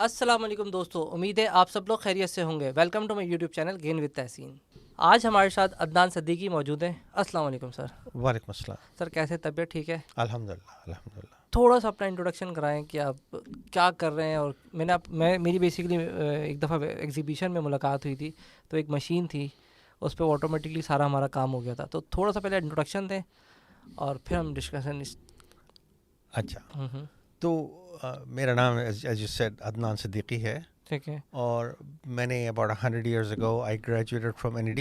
السلام علیکم دوستو، امید ہے آپ سب لوگ خیریت سے ہوں گے. Welcome to my YouTube channel again with Tehseen. آج ہمارے ساتھ عدنان صدیقی موجود ہیں. السلام علیکم سر. وعلیکم السلام. سر کیسے، طبیعت ٹھیک ہے؟ الحمدللہ الحمدللہ. تھوڑا سا اپنا انٹروڈکشن کرائیں کہ آپ کیا کر رہے ہیں. اور میری بیسیکلی ایک دفعہ ایگزیبیشن میں ملاقات ہوئی تھی، تو ایک مشین تھی اس پہ آٹومیٹکلی سارا ہمارا کام ہو گیا تھا. تو تھوڑا سا پہلے انٹروڈکشن دیں اور پھر ہم ڈسکشن. اچھا، تو میرا نام as you said Adnan Siddiqui ہے. ٹھیک ہے. اور میں نے about 100 years ago I graduated from NED.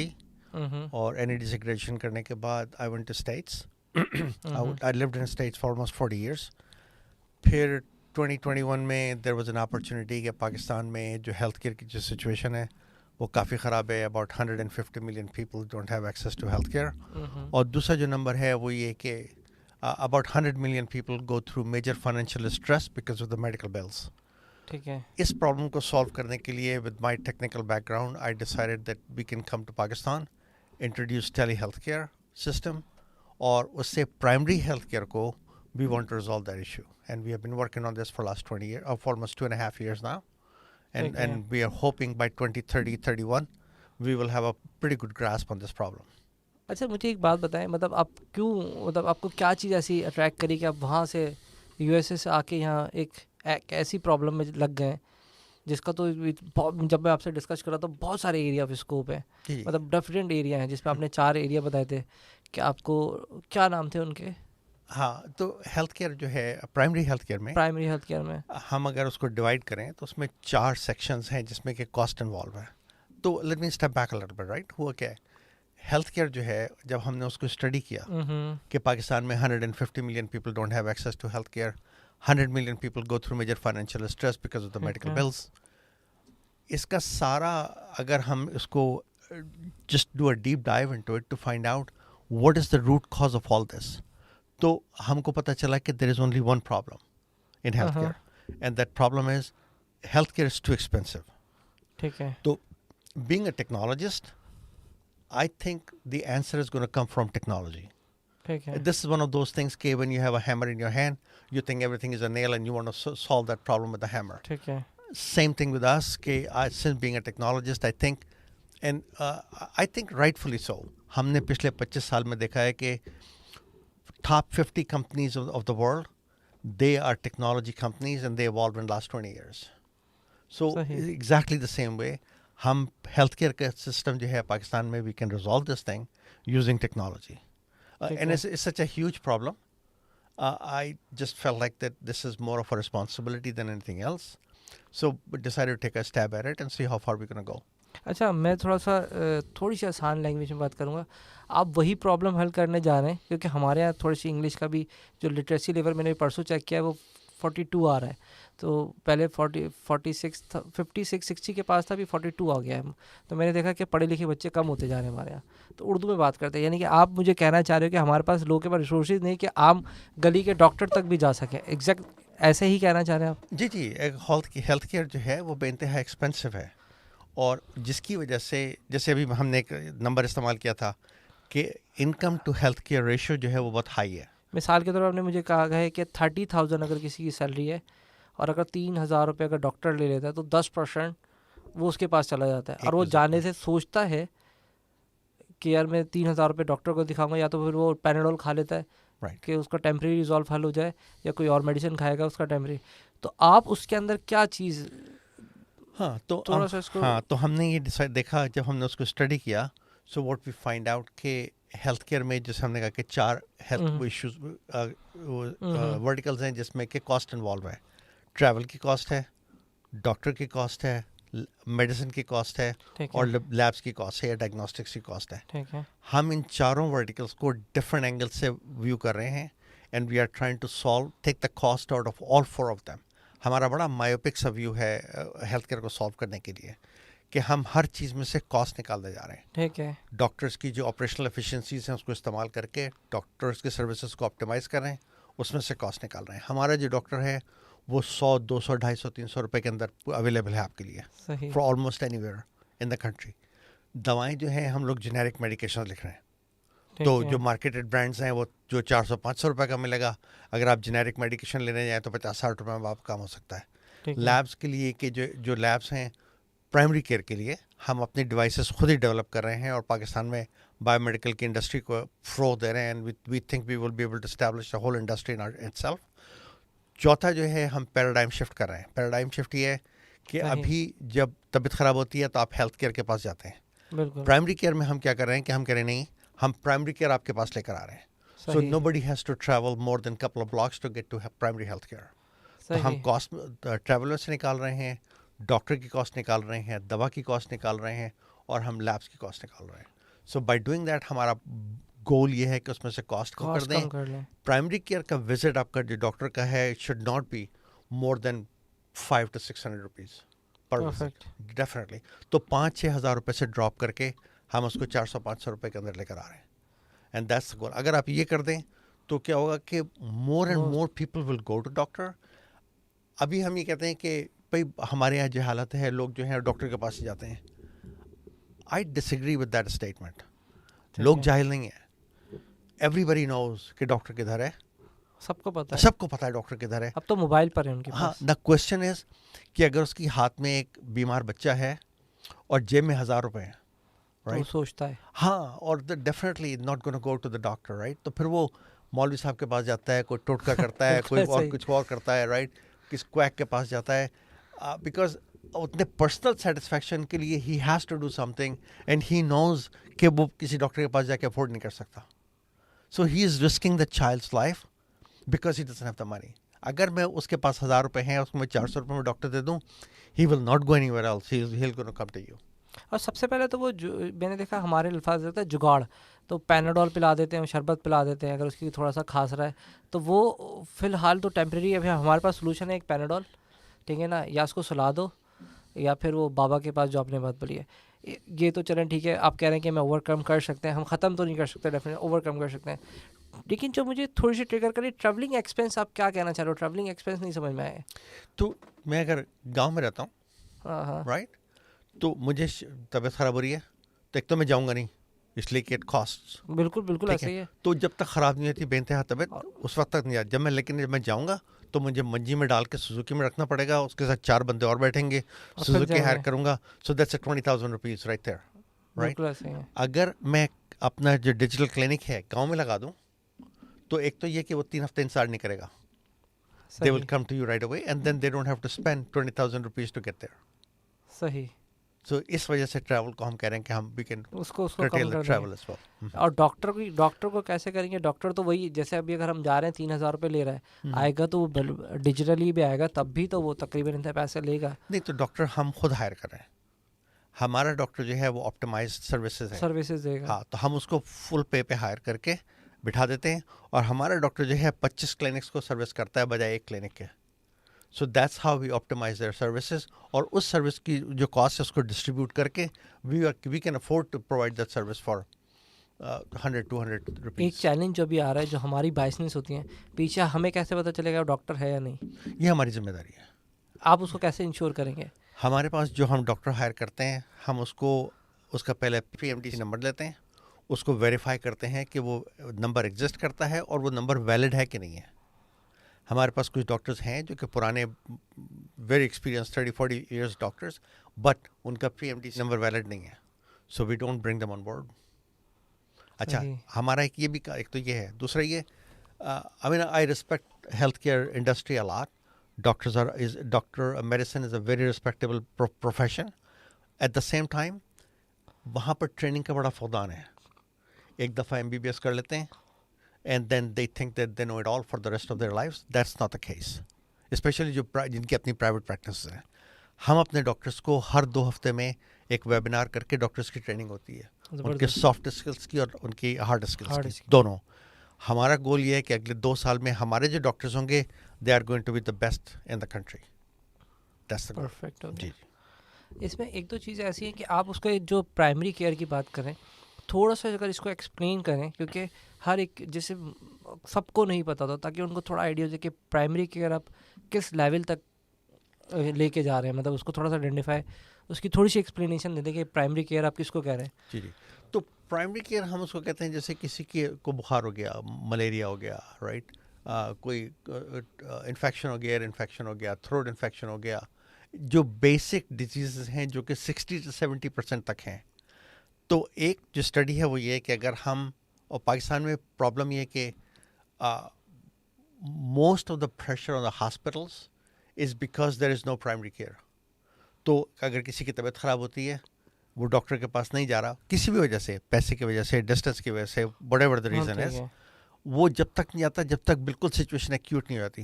اور NED سے گریجویشن کرنے کے بعد I went to States. I lived in States for almost 40 years. پھر 2021 میں there was an opportunity کہ پاکستان میں جو ہیلتھ کیئر کی جو سچویشن ہے وہ کافی خراب ہے. About 150 million people don't have access to health care. اور دوسرا جو نمبر ہے وہ یہ کہ about 100 million people go through major financial stress because of the medical bills. ٹھیک ہے. اس پرابلم کو سالو کرنے کے لیے with my technical background I decided that we can come to Pakistan, introduce tele health care system, اور اس سے primary health care کو we want to resolve that issue. And we have been working on this for last 20 years, for almost 2.5 years now. And we are hoping by 2030-31 we will have a pretty good grasp on this problem. اچھا، مجھے ایک بات بتائیں، آپ کو کیا چیز ایسی اٹریکٹ کری کہ آپ وہاں سے USA سے آ کے یہاں ایک ایسی پرابلم میں لگ گئے جس کا تو جب میں آپ سے ڈسکس کر رہا تو بہت سارے ایریا آف اسکوپ ہے، مطلب ڈفرینٹ ایریا ہیں جس میں آپ نے 4 ایریا بتائے تھے کہ آپ کو کیا نام تھے ان کے؟ ہاں، تو ہیلتھ کیئر جو ہے پرائمری ہیلتھ کیئر میں ہم اگر اس کو ڈیوائڈ کریں تو اس میں 4 سیکشنز ہیں جس میں کہ کاسٹ انوالو ہے. تو let me step back a little bit. Right, ہوا کیا ہے ہیلتھ کیئر جو ہے، جب ہم نے اس کو اسٹڈی کیا کہ پاکستان میں 150 million people don't have access to health care, 100 million people go through major financial stress because of the medical bills. اس کا سارا اگر ہم اس کو just do a deep dive into it to find out what is the root cause of all this, تو ہم کو پتہ چلا کہ there is only one problem in health care, and that problem is health care is too expensive. ٹھیک ہے. تو being a technologist, I think the answer is going to come from technology. This is one of those things کہ when you have a hammer in your hand, you think everything is a nail and you want to solve that problem with the hammer. Same thing with us کہ since being a technologist, I think, and I think rightfully so, ہم نے پچھلے 25 سال میں دیکھا ہے کہ top 50 companies of the world, they are technology companies and they evolved in the last 20 years. So exactly the same way ہم health care کا سسٹم جو ہے پاکستان میں we can resolve this thing using technology. And it's such a huge problem. I just felt like that this is more of a responsibility than anything else. So we decided to take a stab at it and see how far we're going to go. اچھا، میں تھوڑی سی آسان language میں بات کروں گا. آپ وہی problem حل کرنے جا رہے ہیں کیونکہ ہمارے یہاں تھوڑی سی انگلش کا بھی جو لٹریسی لیول میں نے پرسوں چیک کیا ہے وہ 42 آ رہا ہے. تو پہلے 46 تھا، 56 60 کے پاس تھا، ابھی 42 آ گیا ہے. تو میں نے دیکھا کہ پڑھے لکھے بچے کم ہوتے جا رہے ہیں ہمارے یہاں. تو اردو میں بات کرتے ہیں، یعنی کہ آپ مجھے کہنا چاہ رہے ہو کہ ہمارے پاس لوگوں کے پاس ریسورسز نہیں کہ عام گلی کے ڈاکٹر تک بھی جا سکیں. ایگزیکٹ ایسے ہی کہنا چاہ رہے ہیں آپ؟ جی، ہیلتھ کیئر جو ہے وہ بے انتہا ایکسپینسو ہے، اور جس کی وجہ سے جیسے ابھی ہم نے ایک نمبر استعمال کیا تھا کہ income to health care ratio جو ہے وہ بہت ہائی ہے. مثال کے طور پر آپ نے مجھے کہا ہے کہ 30,000 اگر کسی کی سیلری ہے اور اگر 3,000 روپے اگر ڈاکٹر لے لیتا ہے تو 10% وہ اس کے پاس چلا جاتا ہے، اور وہ جانے سے سوچتا ہے کہ یار میں 3,000 روپے ڈاکٹر کو دکھاؤں گا، یا تو پھر وہ پیناڈول کھا لیتا ہے کہ اس کا ٹیمپریری ریزالو حل ہو جائے، یا کوئی اور میڈیسن کھائے گا اس کا ٹیمپریری. تو آپ اس کے اندر کیا چیز؟ تو ہم نے یہ دیکھا جب ہم نے اس کو اسٹڈی کیا. So what we find out کہ ہیلتھ کیئر میں جیسے ہم نے کہا کہ 4 ہیلتھ ایشوز ورٹیکلز ہیں جس میں کہ کاسٹ انوالو ہے. ٹریول کی کاسٹ ہے، ڈاکٹر کی کاسٹ ہے، میڈیسن کی کاسٹ ہے، اور لیبس کی کاسٹ ہے یا ڈائگنوسٹکس کی کاسٹ ہے. ہم ان چاروں ورٹیکلس کو ڈفرینٹ اینگل سے ویو کر رہے ہیں، and we are trying to solve take the cost out of all 4 of them. ہمارا بڑا مایوپک سا ویو ہے ہیلتھ کیئر کو سالو کرنے کے لیے کہ ہم ہر چیز میں سے کاسٹ نکالتے جا رہے ہیں. ٹھیک ہے. ڈاکٹرس کی جو آپریشنل ایفیشنسیز ہیں اس کو استعمال کر کے ڈاکٹرس کے سروسز کو آپٹیمائز کر رہے ہیں، اس میں سے کاسٹ نکال رہے ہیں. ہمارا جو ڈاکٹر ہے وہ 100 200 250 300 روپے کے اندر اویلیبل ہے آپ کے لیے for almost any where in the country. دوائیں جو ہیں ہم لوگ جنیرک میڈیکیشن لکھ رہے ہیں، تو جو مارکیٹڈ برانڈس ہیں وہ جو 400 500 روپے کا ملے گا، اگر آپ جنیرک میڈیکیشن لینے جائیں تو 50 60 روپے میں آپ کام ہو سکتا ہے. لیبس کے لیے کہ جو لیبس ہیں پرائمری کیئر کے لیے ہم اپنی ڈیوائسز خود ہی ڈیولپ کر رہے ہیں اور پاکستان میں بایو میڈیکل کی انڈسٹری کو فروغ دے رہے ہیں and we think we will be able to establish a whole industry in itself. چوتھا جو ہے ہم پیراڈائم شفٹ کر رہے ہیں. پیراڈائم شفٹ یہ ہے کہ ابھی جب طبیعت خراب ہوتی ہے تو آپ ہیلتھ کیئر کے پاس جاتے ہیں. پرائمری کیئر میں ہم کیا کر رہے ہیں کہ ہم کہہ رہے ہیں نہیں, ہم پرائمری کیئر آپ کے پاس لے کر آ رہے ہیں. So nobody has to travel more than couple of blocks to get to primary health care. تو ہم کاسٹ ٹریولر سے نکال رہے ہیں, ڈاکٹر کی کاسٹ نکال رہے ہیں, دوا کی کاسٹ نکال رہے ہیں اور ہم لیبس کی کاسٹ نکال رہے ہیں. سو بائی ڈوئنگ دیٹ ہمارا گول یہ ہے کہ اس میں سے کاسٹ کم کر دیں. پرائمری کیئر کا وزٹ آپ کا جو ڈاکٹر کا ہے it should not be more than 500 to 600 rupees per visit definitely. تو 5-6 ہزار روپے سے ڈراپ کر کے ہم اس کو 400-500 روپے کے اندر لے کر آ رہے ہیں. And that's goal. اگر آپ یہ کر دیں تو کیا ہوگا کہ more and more people will go to doctor. ابھی ہم یہ کہتے ہیں کہ بھائی ہمارے یہاں جو حالت ہے لوگ جو ہیں ڈاکٹر کے پاس ہی جاتے ہیں. آئی ڈس ایگری ود دیٹ اسٹیٹمنٹ. لوگ جاہل نہیں ہیں. ایوری بڈی نوز کہ ڈاکٹر کدھر ہے, سب کو پتا ہے, سب کو پتا ہے ڈاکٹر کدھر ہے. اب تو موبائل پر ہے ان کے پاس. ہاں, دا کوشچن از کہ اگر اس کی ہاتھ میں ایک بیمار بچہ ہے اور جیب میں 1000 روپے ہیں, رائٹ, سوچتا ہے ہاں, اور definitely not gonna go to the doctor, right. تو پھر وہ مولوی صاحب کے پاس جاتا ہے, کوئی ٹوٹکا کرتا ہے, کوئی اور کچھ اور کرتا ہے, رائٹ, کس کویک کے پاس جاتا ہے, بیکاز اتنے پرسنل سیٹسفیکشن کے لیے he has to do something and he knows کہ وہ کسی ڈاکٹر کے پاس جا کے افورڈ نہیں کر سکتا. So he is risking the child's life because he doesn't have the money. اگر میں اس کے پاس 1000 روپے ہیں, اس کو میں 400 روپے میں ڈاکٹر دے دوں, he will not go anywhere else, he will gonna come to you. اور سب سے پہلے تو وہ میں نے دیکھا ہمارے الفاظ ہوتا ہے جگاڑ, تو پیناڈول پلا دیتے ہیں, شربت پلا دیتے ہیں اگر اس کی تھوڑا سا کھانس رہا ہے تو وہ فی الحال تو ٹیمپریری. ابھی ہمارے پاس سولوشن ہے ایک پیناڈول, ٹھیک ہے نا, یا اس کو سلا دو یا پھر وہ بابا کے پاس جو آپ نے بات بولی ہے یہ تو چلیں ٹھیک ہے. آپ کہہ رہے ہیں کہ میں اوور کم کر سکتے ہیں, ہم ختم تو نہیں کر سکتے, ڈیفینیٹلی اوور کم کر سکتے ہیں. لیکن جو مجھے تھوڑی سی ٹریگر کری ٹریولنگ ایکسپینس, آپ کیا کہنا چاہ رہے ہو؟ ٹریولنگ ایکسپینس نہیں سمجھ میں آئے. تو میں اگر گاؤں میں رہتا ہوں, رائٹ, تو مجھے طبیعت خراب ہو رہی ہے تو ایک تو میں جاؤں گا نہیں, اس لیے کہ اٹ کاسٹ. بالکل بالکل ایسا ہی ہے. تو جب تک خراب نہیں ہوتی بے انتہا طبیعت اس وقت تک نہیں آتی. جب میں جاؤں گا تو مجھے منجی میں ڈال کے سوزوکی میں رکھنا پڑے گا, اس کے ساتھ 4 بندے اور بیٹھیں گے, سوزوکی ہائر کروں گا. So that's 20,000 rupees right there, right. اگر میں اپنا جو ڈیجیٹل کلینک ہے گاؤں میں لگا دوں تو ایک تو یہ کہ وہ 3 ہفتے انتظار نہیں کرے گا. They will come to you right away and then they don't have to spend 20,000 rupees to get there. صحیح. So اس وجہ سے ٹریول کو ہم کہہ رہے ہیں کہ ہم we can اس کو curtail the travel as well. اور ڈاکٹر کو کیسے کریں گے؟ ڈاکٹر تو وہی جیسے ابھی اگر ہم جا رہے ہیں 3,000 روپے لے رہا ہے, آئے گا تو وہ ڈیجیٹلی بھی آئے گا, تب بھی تو وہ تقریباً اتنے پیسے لے گا. نہیں تو ڈاکٹر ہم خود ہائر کر رہے ہیں. ہمارا ڈاکٹر جو ہے وہ آپٹیمائزڈ سروسز دے گا. ہاں, تو ہم اس کو فل پے پہ ہائر کر کے بٹھا دیتے ہیں اور ہمارا ڈاکٹر جو ہے 25 کلینکس کو سروس کرتا ہے بجائے ایک کلینک کے. So that's how we optimize their services, اور اس سروس کی جو کاسٹ ہے اس کو ڈسٹریبیوٹ کر کے we can afford to provide that service for 100-200 rupees. ایک چیلنج جو بھی آ رہا ہے, جو ہماری بائسنس ہوتی ہیں پیچھے, ہمیں کیسے پتہ چلے گا وہ ڈاکٹر ہے یا نہیں؟ یہ ہماری ذمہ داری ہے. آپ اس کو کیسے انشور کریں گے؟ ہمارے پاس جو ہم ڈاکٹر ہائر کرتے ہیں, ہم اس کا پہلے PMD نمبر لیتے ہیں, اس کو ویریفائی کرتے ہیں کہ وہ نمبر ایگزسٹ کرتا ہے اور وہ نمبر ویلڈ ہے کہ نہیں ہے. ہمارے پاس کچھ ڈاکٹرز ہیں جو کہ پرانے very experience 30-40 years doctors, but in کا PMD نمبر ویلڈ نہیں ہے, سو we don't bring them on board. اچھا, ہمارا ایک یہ بھی ایک تو یہ ہے. دوسرا یہ I mean I respect healthcare industry a lot. Medicine is a very respectable profession. At the same time, وہاں پر ٹریننگ کا بڑا فقدان ہے. ایک دفعہ MBBS کر لیتے ہیں and then they think that they know it all for the rest of their lives. That's not the case. Especially جن کی اپنی پرائیویٹ پریکٹسز ہیں. ہم اپنے ڈاکٹرس کو ہر 2 ہفتے میں ایک ویبینار کر کے ڈاکٹرس کی ٹریننگ ہوتی ہے, ان کے سافٹ اسکلس کی اور ان کی ہارڈ اسکلس کی, دونوں. ہمارا گول یہ ہے کہ اگلے 2 سال میں ہمارے جو ڈاکٹرز ہوں گے they are going to be the best in the country. That's the perfect. جی. اس میں ایک دو چیزیں ایسی ہیں کہ آپ اس کو جو پرائمری کیئر کی بات کریں, تھوڑا سا اگر اس کو ایکسپلین کریں, کیونکہ ہر ایک جیسے سب کو نہیں پتا ہوتا, تاکہ ان کو تھوڑا آئیڈیا ہو جائے کہ پرائمری کیئر آپ کس لیول تک لے کے جا رہے ہیں, مطلب اس کو تھوڑا سا آئیڈینٹیفائی, اس کی تھوڑی سی ایکسپلینیشن دے دیں کہ پرائمری کیئر آپ کس کو کہہ رہے ہیں. جی. تو پرائمری کیئر ہم اس کو کہتے ہیں جیسے کسی کو بخار ہو گیا, ملیریا ہو گیا, رائٹ, کوئی انفیکشن ہو گیا, ایئر انفیکشن ہو گیا, تھروٹ انفیکشن ہو گیا, جو بیسک ڈیزیزز ہیں جو کہ 60 سے 70% تک ہیں. تو ایک جو اسٹڈی ہے وہ یہ ہے کہ اگر ہم, اور پاکستان میں پرابلم یہ ہے کہ most of the pressure on the hospitals is because there is no primary care. تو اگر کسی کی طبیعت خراب ہوتی ہے, وہ ڈاکٹر کے پاس نہیں جا رہا کسی بھی وجہ سے, پیسے کی وجہ سے, ڈسٹینس کی وجہ سے, وٹ ایور دا ریزن ہے, وہ جب تک نہیں آتا جب تک بالکل سچویشن ایکیوٹ نہیں ہو جاتی.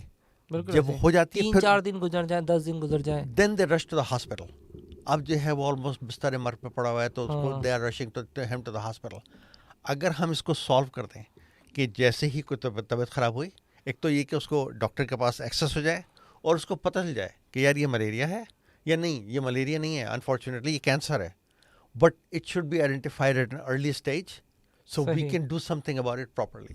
جب ہو جاتی ہے 3-4 دن گزر جائیں, 10 دن گزر جائیں, دین دے رش ٹو دا ہاسپٹل. اب جو ہے وہ آلموسٹ بستر مرگ پہ پڑا ہوا ہے, تو اس کو they are rushing to the hospital. اگر ہم اس کو سالو کر دیں کہ جیسے ہی کوئی طبیعت خراب ہوئی, ایک تو یہ کہ اس کو ڈاکٹر کے پاس ایکسیس ہو جائے اور اس کو پتہ چل جائے کہ یار یہ ملیریا ہے یا نہیں. یہ ملیریا نہیں ہے, انفارچونیٹلی یہ کینسر ہے, but it should be identified at an early stage so we can do something about it properly.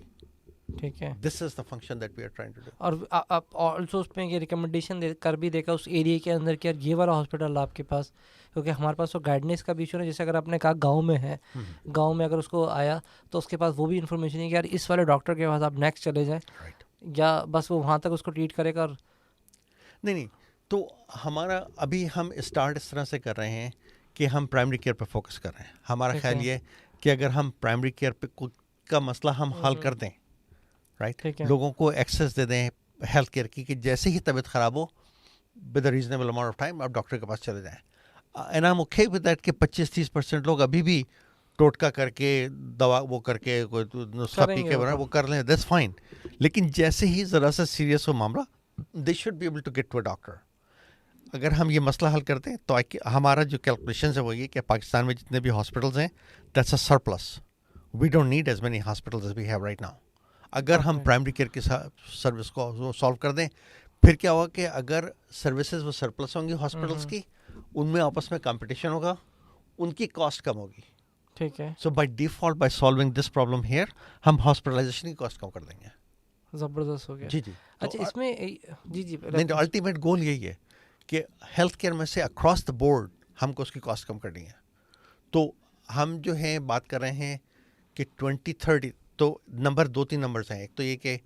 ٹھیک ہے, this is the function that we are trying to do. اور also اس میں یہ recommendation کر بھی دے گا اس ایریے کے اندر کہ یہ والا ہاسپٹل آپ کے پاس, کیونکہ ہمارے پاس تو گائیڈنس کا بھی ایشو ہے. جیسے اگر آپ نے کہا گاؤں میں ہے, گاؤں میں اگر اس کو آیا تو اس کے پاس وہ بھی انفارمیشن ہے کہ یار اس والے ڈاکٹر کے پاس آپ نیکسٹ چلے جائیں, یا بس وہ وہاں تک اس کو ٹریٹ کرے گا. نہیں, تو ہمارا ابھی ہم اسٹارٹ اس طرح سے کر رہے ہیں کہ ہم پرائمری کیئر پہ فوکس کر رہے ہیں. ہمارا خیال یہ ہے کہ اگر ہم پرائمری کیئر پہ کا مسئلہ ہم حل کر دیں, رائٹ, لوگوں کو ایکسیس دے دیں ہیلتھ کیئر کی, کہ جیسے ہی طبیعت خراب ہو with a reasonable amount of time آپ ڈاکٹر کے پاس چلے جائیں. And I am okay with that کہ 25-30% لوگ ابھی بھی ٹوٹکا کر کے, دوا وہ کر کے, کوئی نسخہ پی کے بنا وہ کر لیں, دیٹس فائن. لیکن جیسے ہی ذرا سا سیریس ہو معاملہ, they should be able to get to a doctor. اگر ہم یہ مسئلہ حل کرتے ہیں تو ہمارا جو کیلکولیشنز ہے وہ یہ کہ پاکستان میں جتنے بھی ہاسپٹلز ہیں that's a surplus. We don't need as many hospitals as we have right now. اگر ہم پرائمری کیئر کی سروس کو سالو کر دیں, پھر کیا ہوگا کہ اگر سروسز وہ سرپلس ہوں گی ہاسپٹلس کی, ان میں آپس میں کمپٹیشن ہوگا, ان کی کاسٹ کم ہوگی. ٹھیک ہے, so by default by solving this problem here ہم ہاسپٹلائزیشن کی کاسٹ کم کر دیں گے. زبردست ہو گیا. جی جی. اچھا اس میں جی نہیں, الٹیمیٹ گول یہی ہے کہ ہیلتھ کیئر میں سے اکراس دا بورڈ ہم کو اس کی کاسٹ کم کرنی ہے. تو ہم جو ہیں بات کر رہے ہیں کہ 2030, تو نمبر 2-3 نمبرز ہیں. ایک تو یہ کہ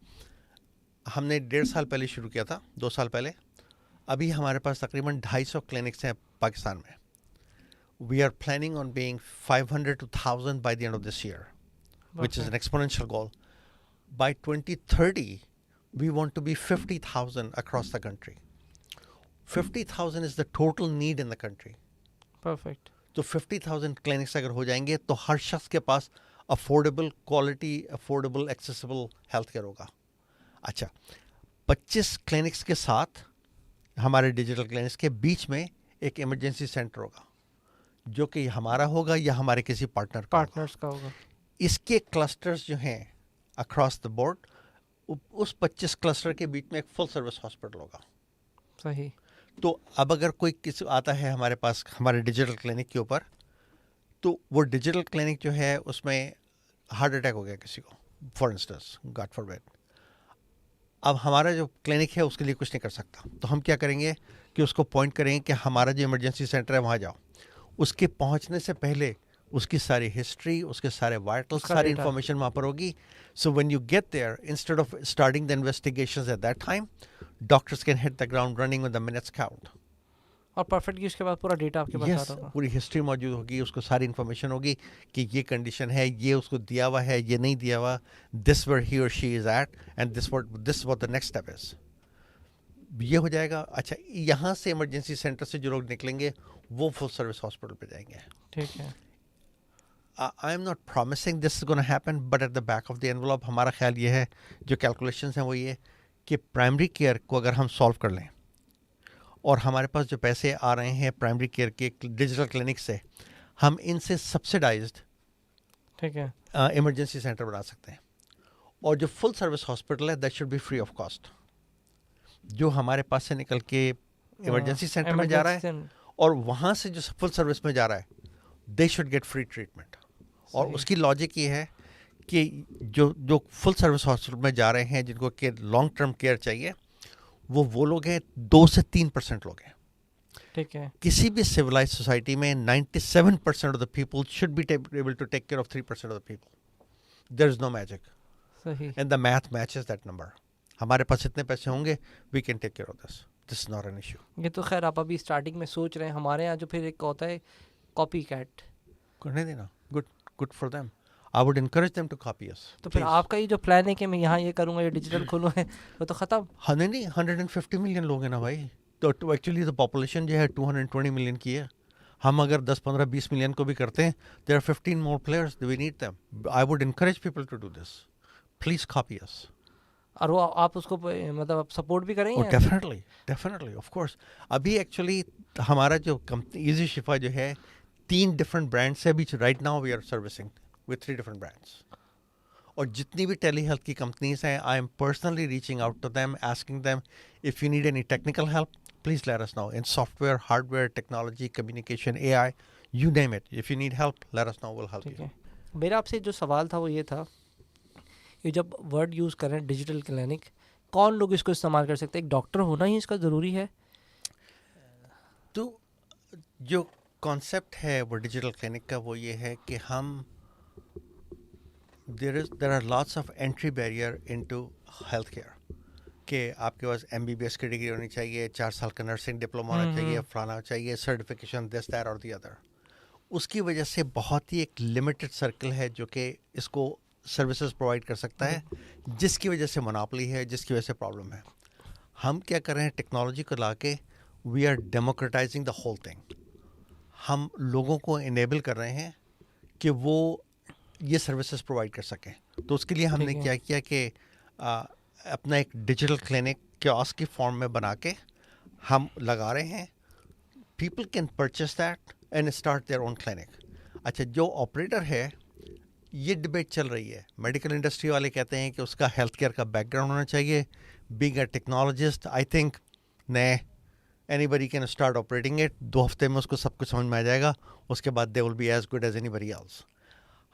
ہم نے 1.5 سال پہلے شروع کیا تھا, 2 سال پہلے. ابھی ہمارے پاس تقریباً 250 کلینکس ہیں پاکستان میں. We are planning on being 500 to 1000 by the end of this year, which is an exponential goal. By 2030 we want to be 50,000 across the country. 50,000 is the total need in the country. Perfect. تو 50,000 clinics اگر ہو جائیں گے تو ہر شخص کے پاس affordable quality, affordable accessible health care ہوگا. اچھا, 25 کلینکس کے ساتھ ہمارے ڈیجیٹل کلینکس کے بیچ میں ایک ایمرجنسی سینٹر ہوگا, جو کہ ہمارا ہوگا یا ہمارے کسی پارٹنرس کا ہوگا. اس کے کلسٹرز جو ہیں اکراس دا بورڈ, اس 25 کلسٹر کے بیچ میں ایک فل سروس ہاسپٹل ہوگا. صحیح. تو اب اگر کوئی کسی آتا ہے ہمارے پاس ہمارے ڈیجیٹل کلینک کے اوپر, تو وہ ڈیجیٹل کلینک جو ہے اس میں ہارٹ اٹیک ہو گیا کسی کو, for instance, God for bad. اب ہمارا جو کلینک ہے اس کے لیے کچھ نہیں کر سکتا, تو ہم کیا کریں گے کہ اس کو پوائنٹ کریں گے کہ ہمارا جو ایمرجنسی سینٹر ہے وہاں جاؤ. اس کے پہنچنے سے پہلے اس کی ساری ہسٹری, اس کے سارے وائٹل, ساری انفارمیشن وہاں پر ہوگی. So when you get there, instead of starting the investigations at that time, doctors can hit the ground running with the minutes count. اور پرفیکٹلی اس کے بعد پورا ڈیٹا آپ کے پاس ہوگا. پوری ہسٹری موجود ہوگی, اس کو ساری انفارمیشن ہوگی کہ یہ کنڈیشن ہے, یہ اس کو دیا ہوا ہے, یہ نہیں دیا ہوا, دس where he or she is at, and this what the next step is. یہ ہو جائے گا. اچھا, یہاں سے ایمرجنسی سینٹر سے جو لوگ نکلیں گے وہ فل سروس ہاسپٹل پہ جائیں گے. ٹھیک ہے. I am not promising this is going to happen, but at the back of the envelope ہمارا خیال یہ ہے, جو کیلکولیشنز ہیں وہ یہ کہ پرائمری کیئر کو اگر ہم سالو کر لیں, اور ہمارے پاس جو پیسے آ رہے ہیں پرائمری کیئر کے ڈیجیٹل کلینک سے, ہم ان سے سبسڈائزڈ ٹھیک ہے ایمرجنسی سینٹر بنا سکتے ہیں. اور جو فل سروس ہاسپٹل ہے that should be free of cost. جو ہمارے پاس سے نکل کے ایمرجنسی سینٹر میں جا رہا ہے اور وہاں سے جو فل سروس میں جا رہا ہے, they should get free treatment. اور اس کی لاجک یہ ہے کہ جو فل سروس ہاسپٹل میں جا رہے ہیں, جن کو کہ لانگ ٹرم کیئر چاہیے, وہ لوگ ہیں 2 سے 3% لوگ ہیں. ٹھیک ہے. کسی بھی سویلائز سوسائٹی میں 97% of the people should be able to take care of 3% of the people. There is no magic. صحیح. And the math matches that number. ہمارے پاس اتنے پیسے ہوں گے, we can take care of this, this is not an issue. یہ تو خیر آپ ابھی اسٹارٹنگ میں سوچ رہے ہیں, ہمارے یہاں جو پھر ایک ہوتا ہے کاپی کیٹ کرنے دینا, good for them. I would encourage them to copy us. تو پھر آپ کا یہ جو پلان ہے کہ میں یہاں یہ کروں گا, یہ ڈیجیٹل کھولوں ہے, وہ تو ختم. ہاں نہیں 150 ملین لوگ ہیں نا بھائی, تو ایکچولی تو پاپولیشن جو ہے 220 ملین کی ہے. ہم اگر 10 15 20 ملین کو بھی کرتے ہیں, there are 15 more players, we need them. I would encourage people to do this. Please copy us. اور وہ آپ اس کو مطلب سپورٹ بھی کریں گے؟ Definitely of course. ابھی ایکچولی ہمارا جو کمپنی ایزی شفا جو ہے 3 ڈفرنٹ برانڈ سے ابھی right now we are servicing with 3 different brands. اور جتنی بھی ٹیلی ہیلتھ کی کمپنیز ہیں, I am personally reaching out to them, asking them if you need any technical help, please let us know. In software, hardware, technology, communication, AI, you name it. If you need help, let us know, we'll help you. میرا آپ سے جو سوال تھا وہ یہ تھا کہ جب ورڈ یوز کریں ڈیجیٹل کلینک, کون لوگ اس کو استعمال کر سکتے ہیں؟ ایک ڈاکٹر ہونا ہی اس کا ضروری ہے؟ تو جو کانسیپٹ ہے وہ ڈیجیٹل کلینک کا وہ یہ ہے کہ ہم there are lots of entry barrier into health care. کہ آپ کے پاس MBBS کی ڈگری ہونی چاہیے, 4 سال کا نرسنگ ڈپلوما ہونا چاہیے, فلانا چاہیے, سرٹیفکیشن دس دیٹ اور دی ادر. اس کی وجہ سے بہت ہی ایک لمیٹڈ سرکل ہے جو کہ اس کو سروسز پرووائڈ کر سکتا ہے, جس کی وجہ سے مناپلی ہے, جس کی وجہ سے پرابلم ہے. ہم کیا کر رہے ہیں, ٹیکنالوجی کو لا کے we are democratising the whole thing. ہم لوگوں کو انیبل کر رہے ہیں کہ وہ یہ سروسز پرووائڈ کر سکیں. تو اس کے لیے ہم نے کیا کیا کہ اپنا ایک ڈیجیٹل کلینک کیوسک کی فارم میں بنا کے ہم لگا رہے ہیں. People can purchase that and start their own clinic. اچھا, جو آپریٹر ہے, یہ ڈبیٹ چل رہی ہے, میڈیکل انڈسٹری والے کہتے ہیں کہ اس کا ہیلتھ کیئر کا بیک گراؤنڈ ہونا چاہیے. Being a technologist I think anybody can start operating it. 2 ہفتے میں اس کو سب کچھ سمجھ میں آ جائے گا. اس کے بعد they will be as good as anybody else.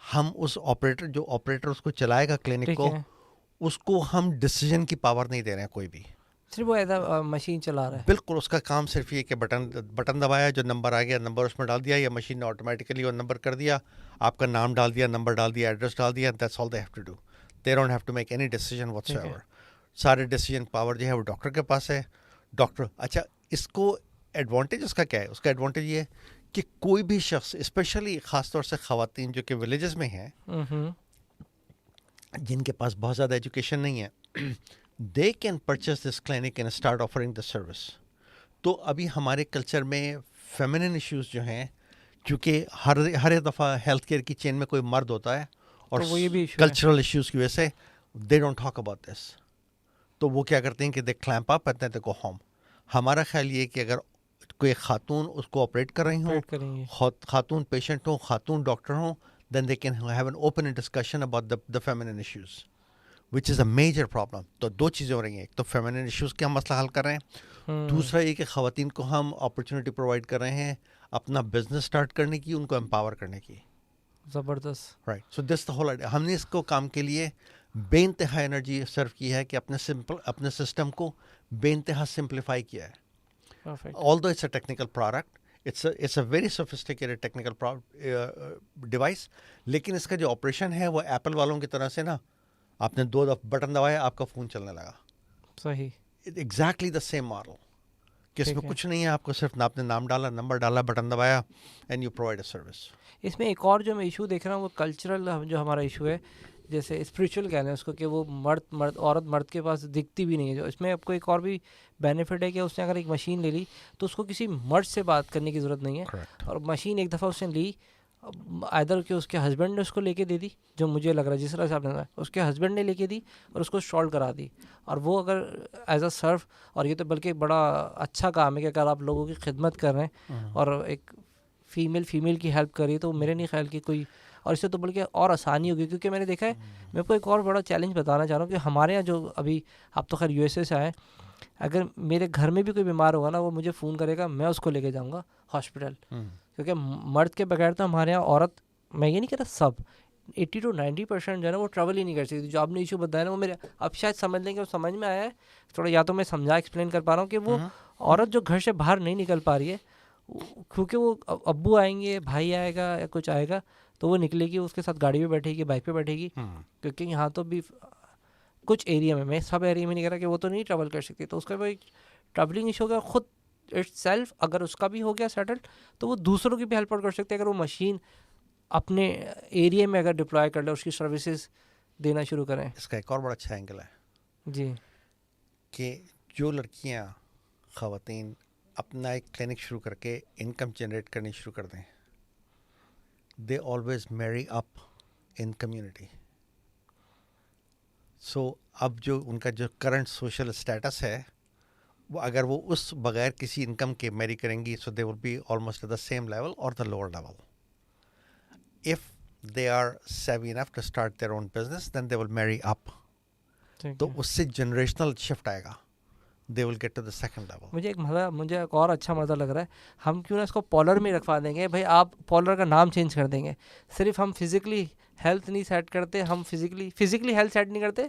ہم اس آپریٹر اس کو چلائے گا کلینک کو, اس کو ہم ڈیسیجن کی پاور نہیں دے رہے ہیں کوئی بھی, صرف وہ ایز اے مشین چلا رہا ہے. بالکل اس کا کام صرف یہ کہ بٹن دبایا, جو نمبر آ گیا نمبر اس میں ڈال دیا, یا مشین نے آٹومیٹیکلی وہ نمبر کر دیا, آپ کا نام ڈال دیا, نمبر ڈال دیا, ایڈریس ڈال دیا, that's all they have to do. They don't have to make any decision whatsoever. سارے ڈیسیجن پاور جو ہے وہ ڈاکٹر کے پاس ہے. ڈاکٹر, اچھا اس کو ایڈوانٹیج اس کا کیا ہے؟ اس کا ایڈوانٹیج یہ ہے کہ کوئی بھی شخص, اسپیشلی خاص طور سے خواتین جو کہ ولیجز میں ہیں, جن کے پاس بہت زیادہ ایجوکیشن نہیں ہے, they can purchase this clinic and start offering this service. تو ابھی ہمارے کلچر میں فیمنن ایشوز جو ہیں, کیونکہ ہر دفعہ ہیلتھ کیئر کی چین میں کوئی مرد ہوتا ہے, اور کلچرل ایشوز کی وجہ سے they don't talk about this. تو وہ کیا کرتے ہیں کہ they clamp up and they go home. ہمارا خیال یہ کہ اگر کوئی خاتون اس کو آپریٹ کر رہی ہوں, خاتون پیشنٹ ہوں, خاتون ڈاکٹر ہوں, then they can have an open discussion about the feminine issues, which is a major problem. تو 2 چیزیں ہو رہی ہیں, ایک تو feminine issues کے ہم مسئلہ حل کر رہے ہیں, دوسرا یہ کہ خواتین کو ہم اپرچونٹی پرووائڈ کر رہے ہیں اپنا بزنس اسٹارٹ کرنے کی, ان کو امپاور کرنے کی. زبردست, right. So this the whole idea. ہم نے اس کو کام کے لیے بے انتہا انرجی صرف کی ہے کہ اپنے سسٹم کو بے انتہا سمپلیفائی کیا ہے. Although it's a technical product, it's a very sophisticated technical device, لیکن اس کا جو آپریشن ہے وہ ایپل والوں کی طرح سے نا, آپ نے 2 بٹن دبایا, آپ کا فون چلنے لگا. صحیح, ایگزیکٹلی دا سیم ماڈل, کہ اس میں کچھ نہیں ہے, آپ کو صرف آپ نے نام ڈالا, نمبر ڈالا, بٹن دبایا, and you provide a service. اس میں ایک اور جو میں ایشو دیکھ رہا ہوں وہ کلچرل جو ہمارا ایشو ہے, جیسے اسپریچول کہہ لیں اس کو, کہ وہ عورت مرد کے پاس دکھتی بھی نہیں ہے. جو اس میں آپ کو ایک اور بھی بینیفٹ ہے کہ اس نے اگر ایک مشین لے لی تو اس کو کسی مرد سے بات کرنے کی ضرورت نہیں ہے. اور مشین ایک دفعہ اس نے لی, ادھر کہ اس کے ہسبینڈ نے اس کو لے کے دے دی, جو مجھے لگ رہا ہے جس طرح سے آپ نے اس کے ہسبینڈ نے لے کے دی اور اس کو سالو کرا دی. اور وہ اگر ایز اے سرف, اور یہ تو بلکہ بڑا اچھا کام ہے کہ اگر آپ لوگوں کی خدمت کر رہے ہیں اور ایک فیمیل کی ہیلپ کر رہی ہے, تو میرے نہیں خیال کہ کوئی, اور اس سے تو بلکہ اور آسانی ہوگی. کیونکہ میں نے دیکھا ہے, میں آپ کو ایک اور بڑا چیلنج بتانا چاہ رہا ہوں کہ ہمارے یہاں جو ابھی, آپ تو خیر USA سے آئے, اگر میرے گھر میں بھی کوئی بیمار ہوگا نا, وہ مجھے فون کرے گا, میں اس کو لے کے جاؤں گا ہاسپٹل. کیونکہ مرد کے بغیر تو ہمارے یہاں عورت, میں یہ نہیں کہہ رہا سب, 80 to 90% جو ہے نا وہ ٹریول ہی نہیں کر سکتی. جو آپ نے ایشو بتایا نا وہ میرے, آپ شاید سمجھ لیں کہ وہ سمجھ میں آیا ہے تھوڑا, یا تو میں سمجھا ایکسپلین کر پا رہا ہوں کہ وہ عورت جو گھر سے باہر نہیں نکل پا رہی ہے, کیونکہ وہ ابو آئیں گے, بھائی آئے گا یا کچھ آئے گا, تو وہ نکلے گی, اس کے ساتھ گاڑی پہ بیٹھے گی, بائک پہ بیٹھے گی, کیونکہ یہاں تو بھی کچھ ایریا میں سب ایریا میں نہیں کہہ رہا کہ وہ تو نہیں ٹریول کر سکتی, تو اس کا کوئی ٹریولنگ ایشو ہوگا خود اٹ سیلف, اگر اس کا بھی ہو گیا سیٹلڈ تو وہ دوسروں کی بھی ہیلپ آؤٹ کر سکتے ہیں. اگر وہ مشین اپنے ایریا میں اگر ڈپلوائے کر لے, اس کی سروسز دینا شروع کریں. اس کا ایک اور بڑا اچھا اینگل ہے جی کہ جو لڑکیاں خواتین اپنا ایک کلینک شروع کر کے انکم جنریٹ کرنی شروع کر دیں, دے آلویز میری اپ ان کمیونٹی. سو اب جو ان کا جو کرنٹ سوشل اسٹیٹس ہے وہ اگر وہ اس بغیر کسی انکم کے میری کریں گی, so they will be almost at the same level or the lower level. If they are سیوی enough to start their own business then they will marry up, تو اس سے جنریشنل شفٹ آئے گا, they will get to the second level. مجھے ایک اور اچھا مزہ لگ رہا ہے, ہم کیوں نہ اس کو پولر میں رکھوا دیں گے. بھائی آپ پولر کا نام چینج کر دیں گے, صرف ہم فزیکلی ہیلتھ نہیں سیٹ کرتے, ہم فزیکلی ہیلتھ سیٹ نہیں کرتے,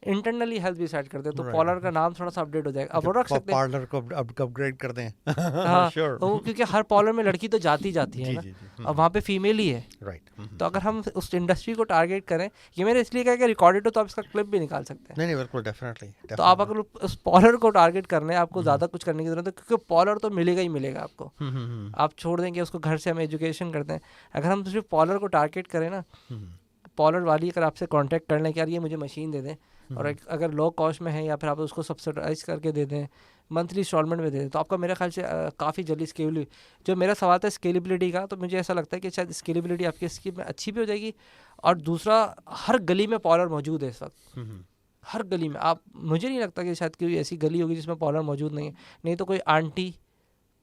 انٹرنلی ہیلتھ بھی سیٹ کرتے, تو پولر کا نام تھوڑا سا اپڈیٹ ہو جائے گا. اب وہ رکھ سکتے ہیں پارلر کو اپ گریڈ کر دیں. ہاں کیونکہ ہر پارلر میں لڑکی تو جاتی ہے نا, اور وہاں پہ فیمیل ہی ہے. رائٹ. تو اگر ہم اس انڈسٹری کو ٹارگیٹ کریں, یہ میں نے اس لیے کہا کہ ریکارڈڈ ہو تو آپ اس کا کلپ بھی نکال سکتے ہیں. نہیں بالکل ڈیفینیٹلی. تو آپ اگر اس پالر کو ٹارگیٹ کرنے آپ کو زیادہ کچھ کرنے کی ضرورت ہے, کیونکہ پالر تو ملے گا ہی ملے گا آپ کو. آپ چھوڑ دیں گے اس کو, گھر سے ہم ایجوکیشن کرتے ہیں. اگر ہم صرف پالر کو ٹارگیٹ کریں نا, پالر والی اگر آپ سے کانٹیکٹ کر لیں کہ یار یہ مجھے مشین دے دیں, اور اگر لو کاسٹ میں ہے یا پھر آپ اس کو سبسڈائز کر کے دے دیں, منتھلی انسٹالمنٹ میں دے دیں, تو آپ کا میرے خیال سے کافی جلدی اسکیل. جو میرا سوال تھا اسکیلیبلٹی کا, تو مجھے ایسا لگتا ہے کہ شاید اسکیلیبلٹی آپ کی اسکیم میں اچھی بھی ہو جائے گی. اور دوسرا, ہر گلی میں پالر موجود ہے اس وقت, ہر گلی میں. آپ مجھے نہیں لگتا کہ شاید کوئی ایسی گلی ہوگی جس میں پالر موجود نہیں ہے. نہیں تو کوئی آنٹی,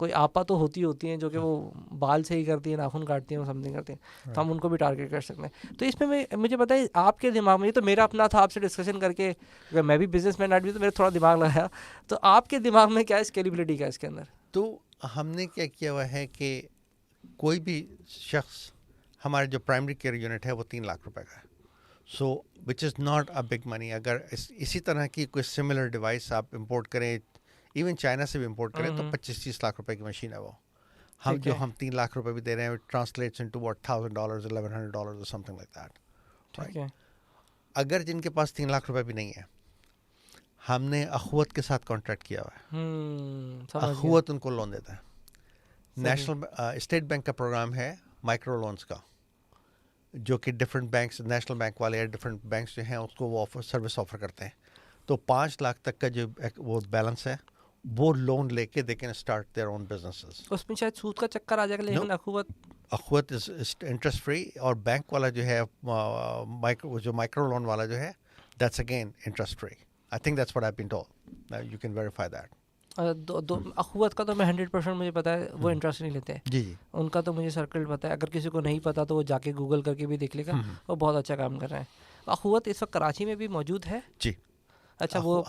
کوئی آپا تو ہوتی ہیں جو کہ وہ بال سے ہی کرتی ہیں, ناخن کاٹتی ہیں, وہ سمتھنگ کرتی ہیں, تو ہم ان کو بھی ٹارگیٹ کر سکتے ہیں. تو اس میں مجھے بتائیے آپ کے دماغ میں, یہ تو میرا اپنا تھا, آپ سے ڈسکشن کر کے, اگر میں بھی بزنس مین ایڈ بھی تو میرا تھوڑا دماغ لگایا, تو آپ کے دماغ میں کیا اسکیلیبلٹی کا اس کے اندر؟ تو ہم نے کیا کیا ہوا ہے کہ کوئی بھی شخص, ہمارے جو پرائمری کیئر یونٹ ہے وہ 3 لاکھ روپے کا ہے. سو وچ از ناٹ اے بگ منی. اگر اسی طرح کی کوئی سملر ڈیوائس آپ امپورٹ کریں, ایون چائنا سے بھی امپورٹ کریں, تو 25-30 لاکھ روپے کی مشین ہے وہ. ہم 3 لاکھ روپے بھی دے رہے ہیں, ٹرانسلیٹس انٹو واٹ $1,000 $1,100 اور سم تھنگ لائک دیٹ. اگر جن کے پاس 3 لاکھ روپے بھی نہیں ہے, ہم نے اخوت کے ساتھ کانٹریکٹ کیا ہوا ہے. اخوت ان کو لون دیتا ہے. نیشنل اسٹیٹ بینک کا پروگرام ہے مائکرو لونس کا, جو کہ ڈفرینٹ بینکس, نیشنل بینک والے یا ڈفرینٹ بینکس جو ہیں اس کو وہ سروس آفر کرتے ہیں. تو 5 لاکھ تک کا جو وہ بیلنس ہے, وہ لون لے کے they can start their own businesses. اس میں شاید سود کا چکر آ جائے گا, لیکن اخوت از انٹرسٹ فری, اور بینک والا جو ہے جو مائکرو لون والا جو ہے, that's again interest free. I think that's what I been told. You can verify that. اخوت کا تو میں 100% مجھے پتا ہے, وہ انٹرسٹ نہیں لیتے. جی ان کا تو مجھے سرکل پتا ہے. اگر کسی کو نہیں پتا تو وہ جا کے گوگل کر کے بھی دیکھ لے گا, وہ بہت اچھا کام کر رہے ہیں. اخوت اس وقت کراچی میں بھی موجود ہے. جی اچھا. وہ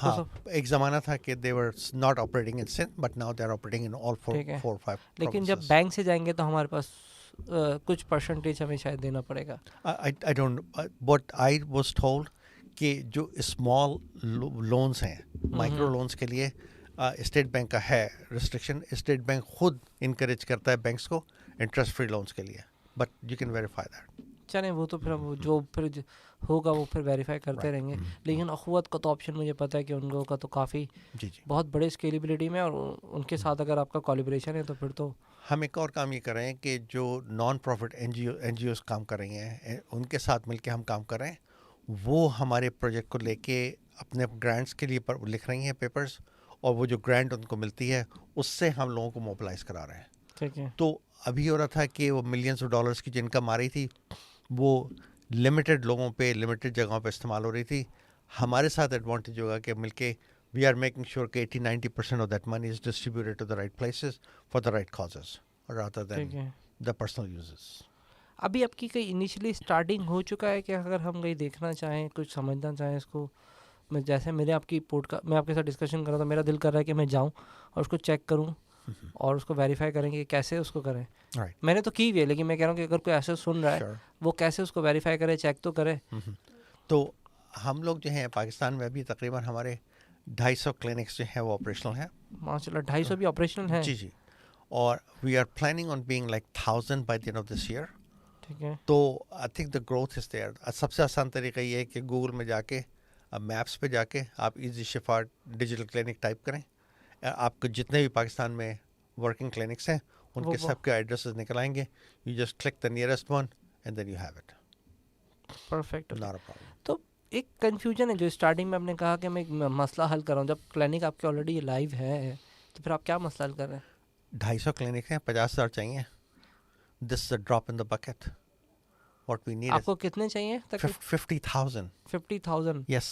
ایک زمانہ تھا کہ they were not operating in Sindh, but now they are operating in all 4 or 5 لیکن جب بینک سے جائیں گے تو ہمارے پاس کچھ پرسنٹیج ہمیں شاید دینا پڑے گا. I don't, but I was told کہ جو اسمال لونس ہیں, مائکرو لونس کے لیے اسٹیٹ بینک کا ہے ریسٹرکشن. اسٹیٹ بینک خود انکریج کرتا ہے بینکس کو انٹرسٹ فری لونس کے لیے, but you can verify that. چلیں وہ تو پھر جو پھر ہوگا وہ پھر ویریفائی کرتے رہیں گے. لیکن اخوت کا تو آپشن مجھے پتہ ہے کہ ان لوگوں کا تو کافی بہت بڑے اسکیلیبلٹی میں, اور ان کے ساتھ اگر آپ کا کولیبریشن ہے تو پھر تو ہم ایک اور کام یہ کر رہے ہیں کہ جو non profit N G Os کام کر رہی ہیں, ان کے ساتھ مل کے ہم کام کر رہے ہیں. وہ ہمارے پروجیکٹ کو لے کے اپنے گرانٹس کے لیے لکھ رہی ہیں پیپرز, اور وہ جو گرانٹ ان کو ملتی ہے اس سے ہم لوگوں کو موبلائز کرا رہے ہیں. ٹھیک ہے. تو ابھی ہو رہا تھا کہ وہ ملینس آف ڈالرس کی جو انکم آ رہی تھی وہ لمیٹڈ لوگوں پہ, لمیٹڈ جگہوں پہ استعمال ہو رہی تھی. ہمارے ساتھ ایڈوانٹیج ہوگا کہ مل کے وی آر میکنگ شیور کہ 80-90% of that money is distributed to the right places for the right causes rather than the personal uses. ابھی آپ کی کہیں انیشلی اسٹارٹنگ ہو چکا ہے کہ اگر ہم کہیں دیکھنا چاہیں, کچھ سمجھنا چاہیں اس کو, میں جیسے میں آپ کے ساتھ ڈسکشن کر رہا تھا, میرا دل کر رہا ہے کہ میں جاؤں اور اس کو چیک کروں اور اس کو ویریفائی کریں کہ کیسے اس کو کریں. میں نے تو کی ہوئی ہے, لیکن میں کہہ رہا ہوں کہ اگر کوئی ایسے سن رہا ہے وہ کیسے اس کو ویریفائی کرے, چیک تو کرے. تو ہم لوگ جو ہیں پاکستان میں ابھی تقریباً ہمارے 250 کلینکس جو ہیں وہ آپریشنل ہیں. ماشاء اللہ 250 بھی آپریشنل ہیں. جی. اور we are planning on being like 1000 by the end of this year. ٹھیک ہے. تو I think the growth is there. سب سے آسان طریقہ یہ ہے کہ گوگل میں جا کے اب میپس پہ جا کے آپ ایزی شفا ڈیجیٹل کلینک ٹائپ کریں, آپ کو جتنے بھی پاکستان میں ورکنگ کلینکس ہیں ان کے سب کے ایڈریسز نکل آئیں گے. You just click the nearest one and then you have it. Perfect. Not a problem. تو ایک کنفیوژن ہے جو اسٹارٹنگ میں آپ نے کہا کہ میں ایک مسئلہ حل کر رہا ہوں, جب کلینک آپ کے آلریڈی لائیو ہے تو پھر آپ کیا مسئلہ حل کر رہے ہیں؟ 250 کلینک ہیں, 50,000 چاہیے. This is a drop in the bucket. What we need آپ کو کتنے چاہیے؟ 50,000. 50,000. یس.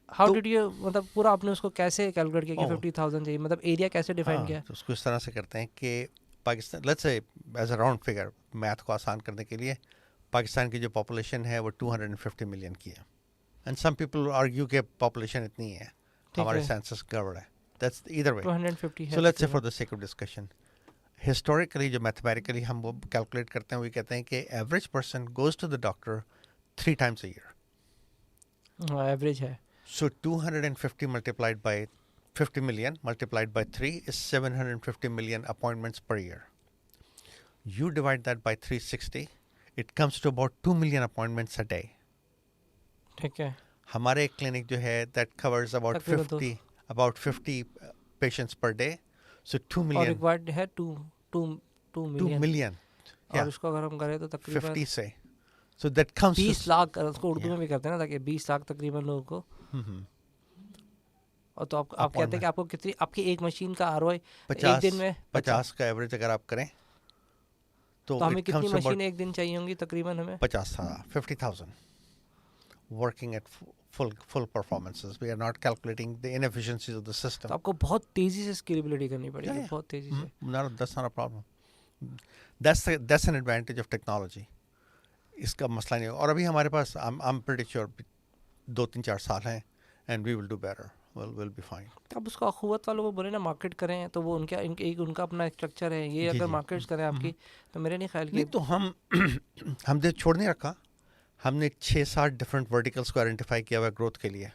ہاؤ ڈیڈ یو, مطلب پورا آپ نے اس کو کیسے کیلکولیٹ کیا کہ 50,000 چاہیے, مطلب ایریا کیسے ڈیفائن کیا؟ اس کو اس طرح سے کرتے ہیں کہ Pakistan let's say as a round figure, math کو آسان کرنے کے لیے, پاکستان کی جو پاپولیشن ہے وہ 250 ملین کی ہے. اینڈ سم پیپل آرگیو کہ پاپولیشن اتنی ہے, ہمارے سینسس گڑبڑ ہے. That's either way. 250 ہے. So let's say for the sake of discussion, historically جو میتھمیٹیکلی ہم وہ کیلکولیٹ کرتے ہیں, وہ کہتے ہیں کہ average person goes to the doctor 3 times a year. Average ہے. So 250 multiplied by 50 million multiplied by 3 is 750 million appointments per year. You divide that by 360, it comes to about 2 million appointments a day. ٹھیک ہے. ہمارے clinic جو ہے that covers about 50 patients per day. So 2 million. اور required ہے 2 million. اور اس کو اگر ہم کریں تو تقریباً 50 سے. So that comes 20 لاکھ, اس کو اردو میں بھی کرتے ہیں نا, تاکہ 20 لاکھ تقریباً لوگوں کو. اور تو آپ کہتے ہیں کہ آپ کو کتنی, آپ کی ایک مشین کا ROI ایک دن میں 50 کا ایوریج اگر آپ کریں تو ہمیں کتنی مشین ایک دن چاہیے ہوں گی تقریباً؟ ہمیں 50,000 working at full performances. We are not calculating the inefficiencies of the system. تو آپ کو بہت تیزی سے اسکیلیبلٹی کرنی پڑے گی, بہت تیزی سے. That's not a problem. That's an advantage of technology. اس کا مسئلہ نہیں. اور ابھی ہمارے پاس I'm pretty sure 2-3-4 سال ہیں and we will do better. We'll be fine. اب اس کو اخوت والوں کو بولے نا مارکیٹ کریں, تو وہ ان کا اپنا اسٹرکچر ہے, یہ اگر مارکیٹس کریں آپ کی, تو میرے نہیں خیال کی. تو ہم نے چھوڑ نہیں رکھا. ہم نے 6-7 ڈفرینٹ ورٹیکلس کو آئیڈینٹیفائی کیا ہوا ہے گروتھ کے لیے.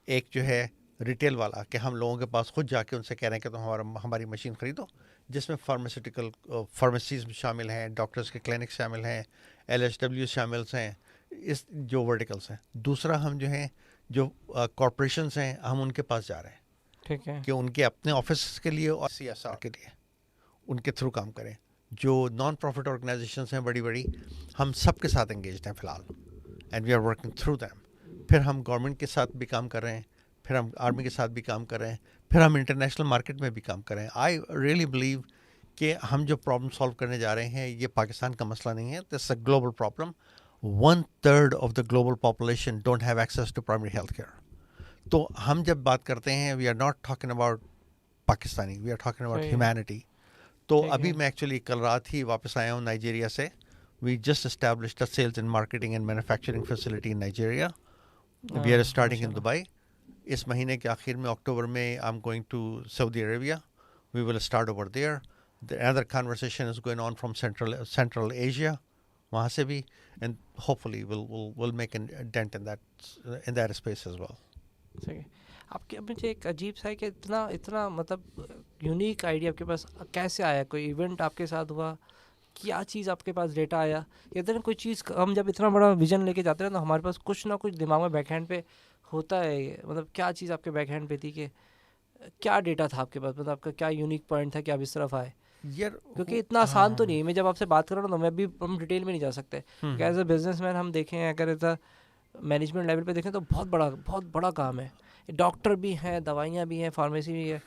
ایک جو ہے ریٹیل والا, کہ ہم لوگوں کے پاس خود جا کے ان سے کہہ رہے ہیں کہ تم ہماری مشین خریدو, جس میں فارمیسیز شامل ہیں, ڈاکٹرز کے کلینک شامل ہیں, LHW شامل ہیں, اس جو ورٹیکلس ہیں. دوسرا ہم جو ہیں جو کارپوریشنس ہیں, ہم ان کے پاس جا رہے ہیں. ٹھیک ہے. کہ ان کے اپنے آفس کے لیے اور CSR کے لیے ان کے تھرو کام کریں. جو نان پروفٹ آرگنائزیشنس ہیں بڑی بڑی, ہم سب کے ساتھ انگیجڈ ہیں فی الحال, and we are working through them. پھر ہم گورنمنٹ کے ساتھ بھی کام کر رہے ہیں, پھر ہم آرمی کے ساتھ بھی کام کر رہے ہیں, پھر ہم انٹرنیشنل مارکیٹ میں بھی کام کر رہے ہیں. آئی ریئلی بلیو کہ ہم جو پرابلم سالو کرنے جا رہے ہیں یہ پاکستان کا مسئلہ نہیں ہے, this a global problem. 1/3 of the global population don't have access to primary health care. تو ہم جب بات کرتے ہیں we are not talking about Pakistani, we are talking about humanity. تو ابھی میں ایکچولی کل رات ہی واپس آیا ہوں نائجیریا سے. We just established a sales and marketing and manufacturing facility in Nigeria. We are starting in Dubai. اس مہینے کے آخر میں اکتوبر میں I am going to Saudi Arabia. We will start over there. Another conversation is going on from Central Asia, وہاں سے بھی, and hopefully we'll make a dent in that space as well. آپ کے مجھے ایک عجیب سا ہے کہ اتنا مطلب یونیک آئیڈیا آپ کے پاس کیسے آیا؟ کوئی ایونٹ آپ کے ساتھ ہوا, کیا چیز آپ کے پاس ڈیٹا آیا؟ ادھر کوئی چیز, ہم جب اتنا بڑا ویژن لے کے جاتے ہیں تو ہمارے پاس کچھ نہ کچھ دماغ میں بیک ہینڈ پہ ہوتا ہے. مطلب کیا چیز آپ کے بیک ہینڈ پہ تھی, کہ کیا ڈیٹا تھا آپ کے پاس, مطلب آپ کا کیا یونیک پوائنٹ تھا کہ آپ اس طرف آئے؟ کیونکہ اتنا آسان تو نہیں. میں جب آپ سے بات کر رہا ہوں تو میں بھی ہم ڈیٹیل میں نہیں جا سکتے. ایز اے بزنس مین ہم دیکھیں, اگر ایز اے مینجمنٹ لیول پہ دیکھیں تو بہت بڑا کام ہے. ڈاکٹر بھی ہیں, دوائیاں بھی ہیں, فارمیسی بھی ہے,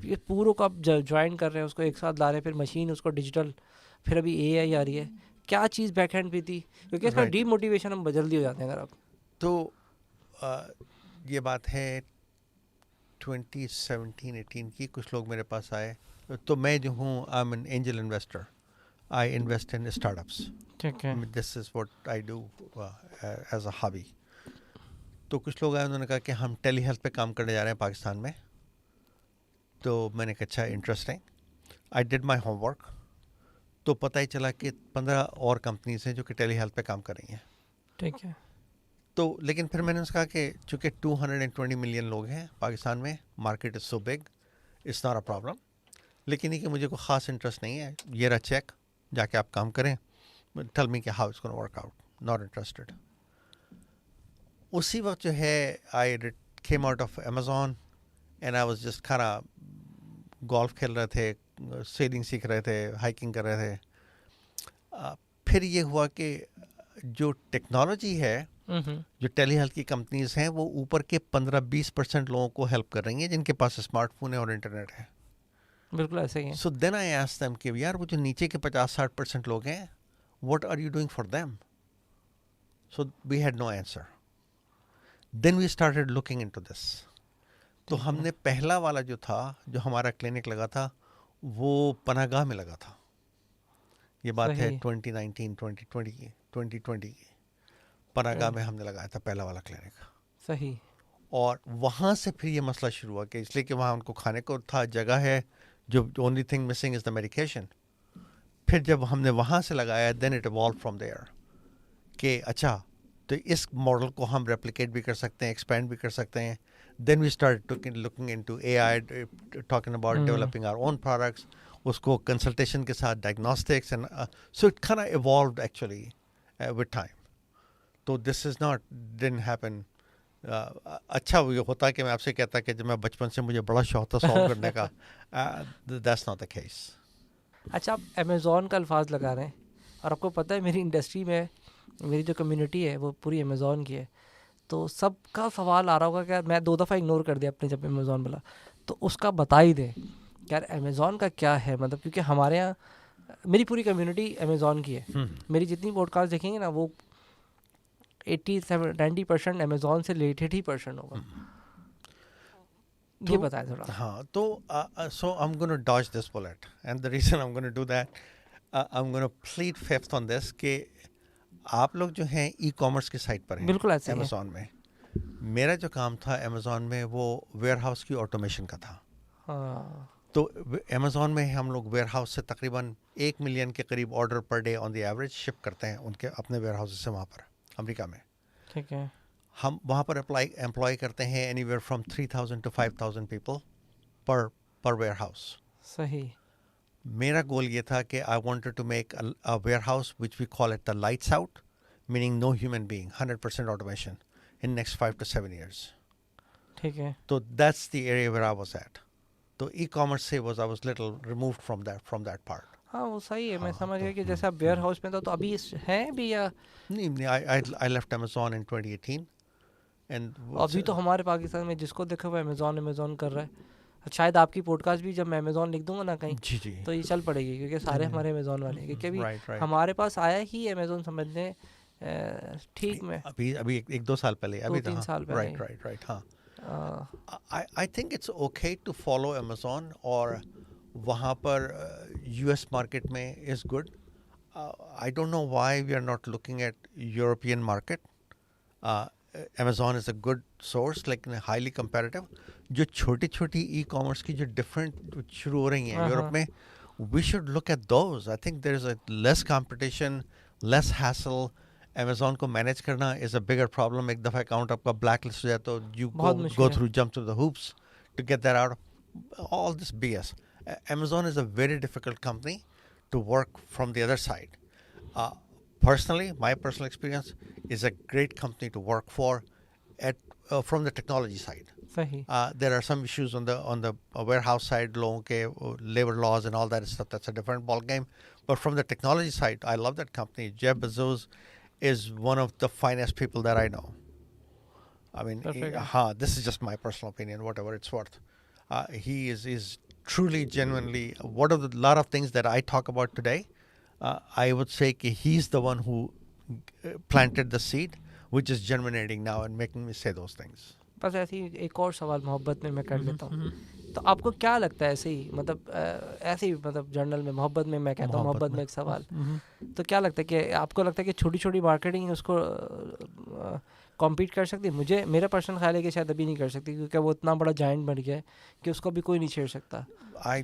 یہ پوروں کو آپ جوائن کر رہے ہیں, اس کو ایک ساتھ لا رہے ہیں, پھر مشین اس کو ڈیجیٹل, پھر ابھی AI آ رہی ہے. کیا چیز بیک ہینڈ پہ تھی؟ کیونکہ اس میں ڈی موٹیویشن ہم جلدی ہو جاتے ہیں. اگر آپ تو یہ بات ہے 2017-18 کی, کچھ لوگ میرے پاس آئے. تو میں جو ہوں I am an angel investor, I invest in startups. ٹھیک ہے. This is what I do as a hobby. تو کچھ لوگ آئے, انہوں نے کہا کہ ہم ٹیلی ہیلتھ پہ کام کرنے جا رہے ہیں پاکستان میں. تو میں نے کہا اچھا, interesting. I did my home work. تو پتہ ہی چلا کہ 15 اور کمپنیز ہیں جو کہ ٹیلی ہیلتھ پہ کام کر رہی ہیں. ٹھیک ہے. تو لیکن پھر میں نے اس کہا کہ چونکہ 220 ملین لوگ ہیں پاکستان میں, market is so big, it's not a problem. لیکن یہ کہ مجھے کوئی خاص انٹرسٹ نہیں ہے, یہ رہا چیک, جا کے آپ کام کریں, ٹیل می کہ how it's gonna work out, not interested. اسی وقت جو ہے I came out of Amazon and I was just kind of golf کھیل رہے تھے, سیلنگ سیکھ رہے تھے, ہائکنگ کر رہے تھے. پھر یہ ہوا کہ جو ٹیکنالوجی ہے, جو ٹیلی ہیلتھ کی کمپنیز ہیں, وہ اوپر کے 15-20% لوگوں کو ہیلپ کر رہی ہیں جن کے پاس اسمارٹ فون ہے اور انٹرنیٹ ہے. بالکل ایسے ہی ہے. سو دین آئی آسک دیم کہ یار وہ جو نیچے کے 50-60% لوگ ہیں, what are you doing for them? So we had no answer. Then we started looking into this. تو ہم نے پہلا والا جو تھا, جو ہمارا کلینک لگا تھا, وہ پناہ گاہ میں لگا تھا. یہ بات ہے 2019-2020 کی. پناہ گاہ میں ہم نے لگایا تھا پہلا والا کلینک. صحیح. اور وہاں سے پھر یہ مسئلہ شروع ہوا کہ اس لیے کہ وہاں ان کو کھانے کو تھا, جگہ ہے, جو only thing missing is the medication. پھر جب ہم نے وہاں سے لگایا, then it evolve from there کہ اچھا تو اس ماڈل کو ہم ریپلیکیٹ بھی کر سکتے ہیں, ایکسپینڈ بھی کر سکتے ہیں. Then we start looking into AI, talking about developing our own products, اس کو کنسلٹیشن کے ساتھ diagnostics, and so it kind of evolved actually with time. تو this is not didn't happen. اچھا یہ ہوتا کہ میں آپ سے کہتا کہ جب میں بچپن سے مجھے بڑا شوق تھا سالو کرنے کا, دیٹس ناٹ دا کیس. اچھا, آپ امیزون کا الفاظ لگا رہے ہیں, اور آپ کو پتہ ہے میری انڈسٹری میں میری جو کمیونٹی ہے وہ پوری امیزون کی ہے. تو سب کا سوال آ رہا ہوگا کہ میں 2 دفعہ اگنور کر دیا اپنے جب امیزون بولا, تو اس کا بتا ہی دیں کہ یار امیزون کا کیا ہے. مطلب کیونکہ ہمارے یہاں میری پوری کمیونٹی امیزون کی ہے. میری جتنی پوڈ کاسٹ دیکھیں گے نا, وہ 80-90% امیزون سے ریلیٹڈ ہی پرسن ہوگا. یہ بتائیں تھوڑا. ہاں, تو so I am gonna dodge this bullet, and the reason I am gonna do that, I am gonna plead faith on this کہ آپ لوگ جو ہیں ای کامرس کی سائٹ پر ہیں, بالکل ایسے ہی ہے. امیزون میں. میرا جو کام تھا امیزون میں وہ ویئر ہاؤس کی آٹومیشن کا تھا. تو امیزون میں ہم لوگ ویئر ہاؤس سے تقریباً 1 ملین کے قریب order per day on the average ship کرتے ہیں ان کے اپنے ویئر ہاؤس سے وہاں پر امریکہ میں. ٹھیک ہے. ہم وہاں پر امپلائی کرتے ہیں anywhere from 3,000 to 5,000 people پر ویئر ہاؤس. صحیح. میرا گول یہ تھا کہ I wanted to make a warehouse which we call it the lights out, meaning no human being, 100% automation in next 5 to 7 years. ٹھیک ہے. So that's the area where I was at. تو e-commerce سے I was little removed from that part. ہاں وہ صحیح ہے. میں سمجھ گیا کہ جیسے آپ ویئر ہاؤس میں تو ابھی ہیں بھی یا نہیں. I left Amazon in 2018. ابھی تو ہمارے پاکستان میں جس کو دیکھا وہ امیزون کر رہا ہے. شاید آپ کی پوڈ کاسٹ بھی جب میں امیزون لکھ دوں گا نا کہیں تو یہ چل پڑے گی, کیونکہ سارے ہمارے امیزون والے ہیں. کیونکہ ابھی ہمارے پاس آیا ہی امیزون سمجھنے ٹھیک میں ابھی 1-2 سال پہلے, ابھی 2-3 سال پہلے. رائٹ. ہاں, I think it's okay to follow Amazon, اور وہاں پر US مارکیٹ میں is good. I don't know why we are not looking at European market. Amazon is a good source, like highly competitive. جو چھوٹی چھوٹی e commerce کی جو different شروع ہو رہی ہیں یورپ میں, we should look at those. I think there is a less competition, less hassle. Amazon کو مینیج کرنا is a bigger problem. ایک دفعہ اکاؤنٹ آپ کا بلیک لسٹ ہو جائے تو you go through, jump through the hoops to get that out. All this BS. Amazon is a very difficult company to work from the other side. Personally, my personal experience is a great company to work for from the technology side. There are some issues on the warehouse side, logon ke labor laws and all that stuff. That's a different ball game. But from the technology side, I love that company. Jeff Bezos is one of the finest people that I know. I mean, this is just my personal opinion, whatever it's worth. He is truly, genuinely, what of the lot of things that I talk about today, I would say that he's the one who planted the seed, which is germinating now and making me say those things. بس ایسے ہی ایک اور سوال محبت میں کر لیتا ہوں. تو آپ کو کیا لگتا ہے ایسے ہی مطلب جرنل میں محبت میں کہتا ہوں محبت میں ایک سوال, تو کیا لگتا ہے کہ آپ کو لگتا ہے کہ چھوٹی چھوٹی مارکیٹنگ اس کو کمپیٹ کر سکتی ہے؟ میرا پرسنل خیال ہے کہ شاید ابھی نہیں کر سکتی, کیونکہ وہ اتنا بڑا جائنٹ بن گیا ہے کہ اس کو بھی کوئی نہیں چھیڑ سکتا. I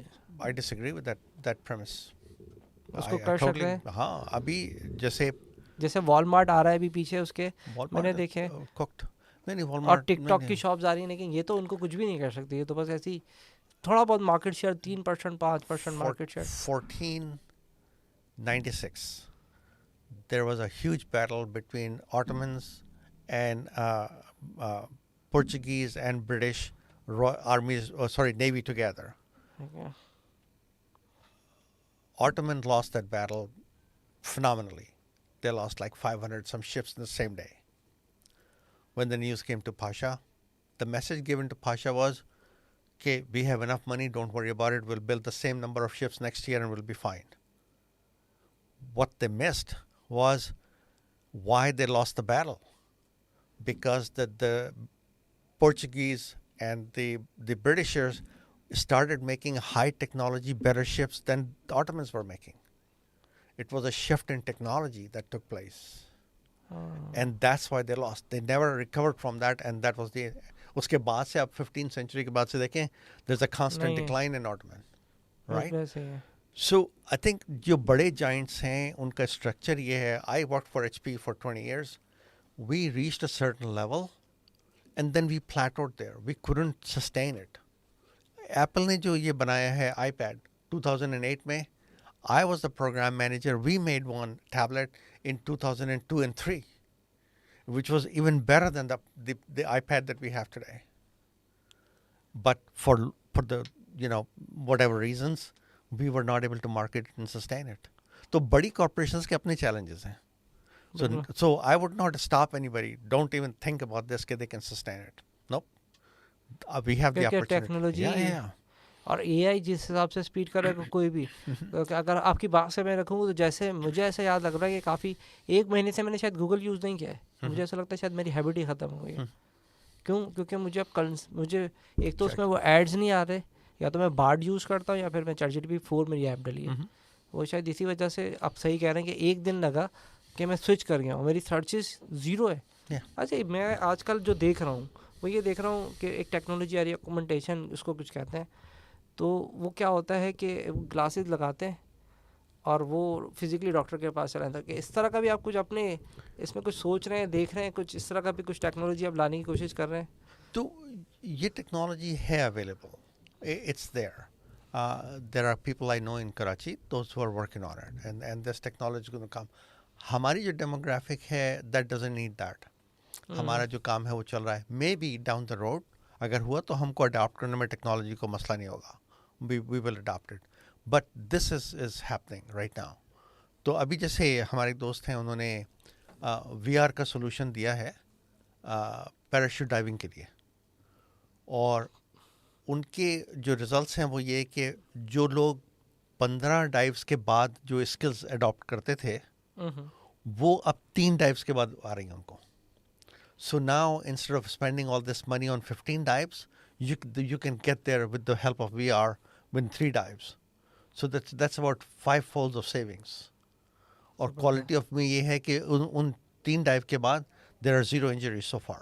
disagree with that premise. اس کو کر سکتے ہیں. ہاں, ابھی جیسے والمارٹ آ رہا ہے ابھی پیچھے اس کے, میں نے دیکھے, اور ٹک ٹاک کی شاپس آ رہی ہیں, لیکن یہ تو ان کو کچھ بھی نہیں کر سکتی. یہ تو بس ایسی تھوڑا بہت market share 3% 5% market share. 1496 there was a huge battle between Ottomans and Portuguese and British armies, Navy together. Okay. Ottoman lost that battle phenomenally. They lost like 500 some ships in the same day. When the news came to Pasha, the message given to Pasha was, okay, we have enough money, don't worry about it, we'll build the same number of ships next year and we'll be fine. What they missed was why they lost the battle. Because the Portuguese and the Britishers started making high technology, better ships than the Ottomans were making. It was a shift in technology that took place. And that's why they lost. They never recovered from that, and that was the... Uske baad se, ab 15th century ke baad se dekhein, there's a constant decline in Ottoman. Right? So, I think jo bade giants hain, unka structure ye hai. I worked for HP for 20 years. We reached a certain level, and then we plateaued there. We couldn't sustain it. Apple ne jo ye banaya hai, iPad, 2008 mein, I was the program manager. We made one tablet in 2002 and 3, which was even better than the iPad that we have today. But for the, whatever reasons, we were not able to market it and sustain it. So badi corporations ke apne challenges hain. So I would not stop anybody. Don't even think about this that they can sustain it. Nope. We have the opportunity. Technology. Yeah. اور اے آئی جس حساب سے speed کرے گا کوئی بھی اگر آپ کی بات سے میں رکھوں تو جیسے مجھے ایسا یاد لگ رہا ہے کہ کافی 1 مہینے سے میں نے شاید گوگل یوز نہیں کیا ہے. مجھے ایسا لگتا ہے شاید میری ہیبٹ ہی ختم ہو گئی ہے. کیونکہ مجھے ایک تو اس میں وہ ایڈز نہیں آ رہے, یا تو میں بارڈ یوز کرتا ہوں یا پھر میں ChatGPT 4 میری ایپ ڈلی ہے. وہ شاید اسی وجہ سے آپ صحیح کہہ رہے ہیں کہ 1 دن لگا کہ میں سوئچ کر گیا ہوں. میری سرچز 0 ہے. اچھا میں آج کل جو دیکھ رہا ہوں وہ یہ دیکھ رہا ہوں کہ ایک ٹیکنالوجی آ رہی ہے, ایگمنٹیشن اس کو کچھ کہتے ہیں. تو وہ کیا ہوتا ہے کہ گلاسز لگاتے ہیں اور وہ فزیکلی ڈاکٹر کے پاس چلا جاتا ہے. کہ اس طرح کا بھی آپ کچھ اپنے اس میں کچھ سوچ رہے ہیں, دیکھ رہے ہیں, کچھ اس طرح کا بھی کچھ ٹیکنالوجی آپ لانے کی کوشش کر رہے ہیں؟ تو یہ ٹیکنالوجی ہے available, it's there are people I know in Karachi, those who are working on it, and this technology is going to come. ہماری جو ڈیموگرافک ہے that doesn't need that. ہمارا جو کام ہے وہ چل رہا ہے. Maybe down the road اگر ہوا تو ہم کو اڈاپٹ کرنے میں ٹیکنالوجی کو مسئلہ نہیں ہوگا. we will adopt it, but this is happening right now. تو ابھی جیسے ہمارے ایک دوست ہیں, انہوں نے VR کا سولوشن دیا ہے پیراشوٹ ڈائیونگ کے لیے, اور ان کے جو ریزلٹس ہیں وہ یہ کہ جو لوگ 15 ڈائیوز کے بعد جو اسکلز اڈاپٹ کرتے تھے وہ اب 3 ڈائیوز کے بعد آ رہی ہیں ان کو. So now instead of spending all this money on 15 dives, you can get there with the help of VR with 3 dives. So that's about 5 folds of savings. اور quality of میں یہ ہے کہ ان 3 dive کے بعد there are 0 injuries so far.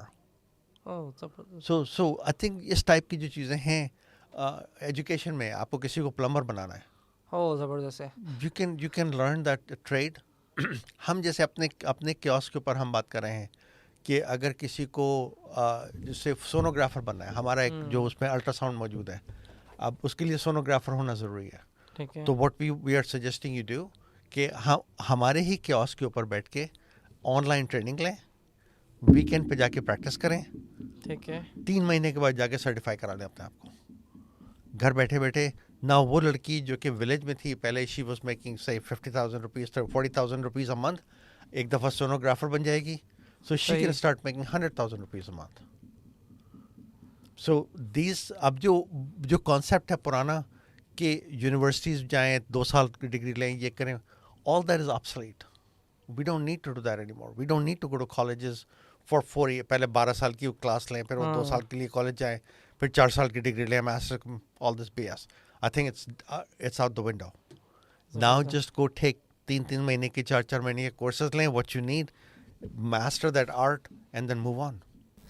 So I think اس type کی جو چیزیں ہیں ایجوکیشن میں, آپ کو کسی کو پلمبر بنانا ہے, زبردست ہے, you can learn that trade. ہم جیسے اپنے کیوس کے اوپر ہم بات کر رہے ہیں کہ اگر کسی کو جیسے سونوگرافر بننا ہے, ہمارا ایک جو اس میں الٹرا ساؤنڈ موجود ہے, اب اس کے لیے سونوگرافر ہونا ضروری ہے. تو what we are suggesting you do کہ ہمارے ہی کیوس کے اوپر بیٹھ کے آن لائن ٹریننگ لیں, ویکینڈ پہ جا کے پریکٹس کریں, ٹھیک ہے, 3 مہینے کے بعد جا کے سرٹیفائی کرا لیں اپنے آپ کو گھر بیٹھے بیٹھے. نہ وہ لڑکی جو کہ ولیج میں تھی پہلے, she was making say 50,000 rupees 40,000 rupees a month, ایک دفعہ سونوگرافر بن جائے گی. So she can start making 100,000 rupees a month. So these اب جو concept ہے پرانا کہ یونیورسٹیز جائیں 2 سال کی ڈگری لیں یہ کریں, all that is obsolete. We don't need to do that anymore. We don't need to go to colleges for 4 years. پہلے 12 سال کی کلاس لیں, پھر وہ 2 سال کے لیے کالج جائیں, پھر 4 سال کی ڈگری لیں, master, all this BS. I think it's out the window. Now just go take 3 مہینے کی 4 مہینے کے کورسز لیں, what you need, master that art and then move on.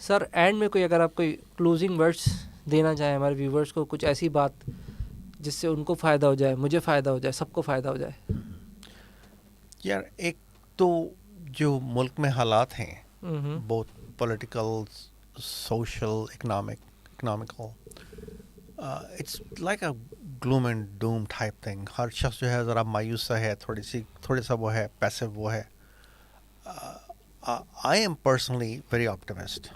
Sir and میں کوئی اگر آپ کوئی کلوزنگ ورڈس دینا چاہیں ہمارے ویورس کو, کچھ ایسی بات جس سے ان کو فائدہ ہو جائے, مجھے فائدہ ہو جائے, سب کو فائدہ ہو جائے. یار ایک تو جو ملک میں حالات ہیں بہت political, social, economical, it's like a gloom and doom type thing. ہر شخص جو ہے ذرا مایوس سا ہے, تھوڑا سا وہ ہے پیسو وہ ہے. I am personally very optimist.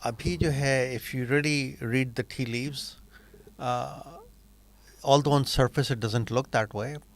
Abhi jo hai, if you really read the tea leaves, although on surface it doesn't look that way,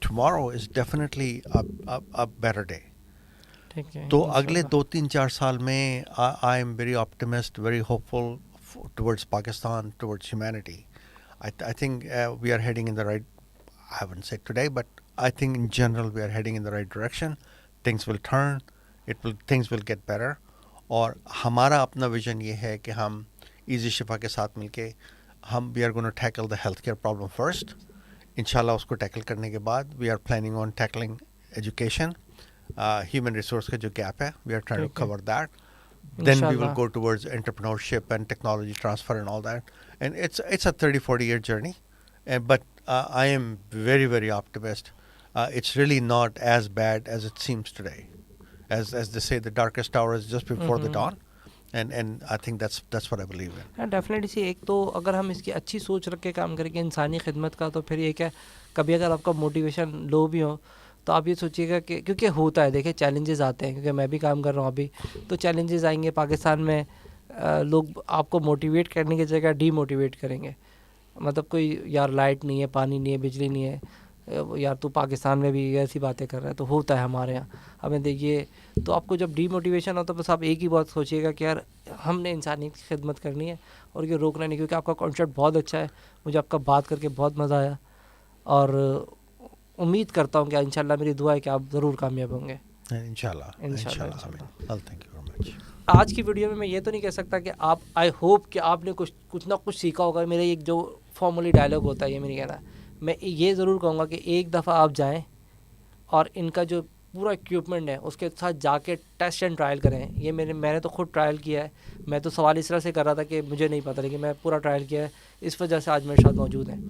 tomorrow is definitely a better day. تو اگلے 2-3-4 سال میں I am very optimist, very hopeful towards Pakistan, towards humanity. I think we are heading in the right, I haven't said today, but I think in general we are heading in the right direction. Things will turn, things will get better. اور ہمارا اپنا vision یہ ہے کہ ہم easy شفا کے ساتھ مل کے ہم we are going to tackle the health care problem first. انشاءاللہ اس کو ٹیکل کرنے کے بعد we are planning on tackling education. Human resource کا جو گیپ ہے we are trying to cover that. Then we will go towards entrepreneurship and technology transfer and all that. And it's a 30-40 year journey. But I am very, very optimist. It's really not as bad as it seems today. As they say, the darkest hour is just before the dawn. And I think that's what I believe in. And definitely ایک تو اگر ہم اس کی اچھی سوچ رکھ کے کام کریں گے انسانی خدمت کا, تو پھر یہ کہ کبھی اگر آپ کا موٹیویشن لو بھی ہو تو آپ یہ سوچیے گا کہ کیونکہ ہوتا ہے, دیکھیں چیلنجز آتے ہیں, کیونکہ میں بھی کام کر رہا ہوں ابھی, تو چیلنجز آئیں گے. پاکستان میں لوگ آپ کو موٹیویٹ کرنے کی جگہ ڈی موٹیویٹ کریں گے. مطلب کوئی یار لائٹ نہیں ہے, پانی نہیں ہے, بجلی نہیں ہے, یار تو پاکستان میں بھی ایسی باتیں کر رہا ہے. تو ہوتا ہے ہمارے یہاں, ہمیں دیکھیے. تو آپ کو جب ڈی موٹیویشن ہو تو بس آپ ایک ہی بات سوچیے گا کہ یار ہم نے انسانیت کی خدمت کرنی ہے اور یہ روکنا نہیں, کیونکہ آپ کا کانسیپٹ بہت اچھا ہے. مجھے آپ کا بات کر کے بہت مزہ آیا اور امید کرتا ہوں کہ انشاءاللہ میری دعا ہے کہ آپ ضرور کامیاب ہوں گے. انشاءاللہ. آج کی ویڈیو میں یہ تو نہیں کہہ سکتا کہ آپ, آئی ہوپ کہ آپ نے کچھ نہ کچھ سیکھا ہوگا. میرا ایک جو فارملی ڈائلاگ ہوتا ہے یہ میری کہنا ہے, میں یہ ضرور کہوں گا کہ ایک دفعہ آپ جائیں اور ان کا جو پورا اکوپمنٹ ہے اس کے ساتھ جا کے ٹیسٹ اینڈ ٹرائل کریں. یہ میں نے تو خود ٹرائل کیا ہے. میں تو سوال اس طرح سے کر رہا تھا کہ مجھے نہیں پتہ, لیکن میں پورا ٹرائل کیا ہے. اس وجہ سے آج میرے ساتھ موجود ہیں.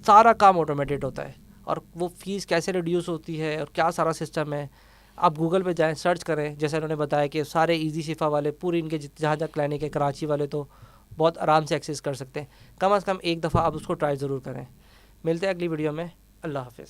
سارا کام آٹومیٹڈ ہوتا ہے, اور وہ فیس کیسے ریڈیوس ہوتی ہے اور کیا سارا سسٹم ہے. آپ گوگل پہ جائیں, سرچ کریں, جیسے انہوں نے بتایا کہ سارے ایزی شفا والے پورے ان کے جہاں جہاں کلینک ہے, کراچی والے تو بہت آرام سے ایکسیس کر سکتے ہیں. کم از کم ایک دفعہ آپ اس کو ٹرائی ضرور کریں. ملتے ہیں اگلی ویڈیو میں. اللہ حافظ.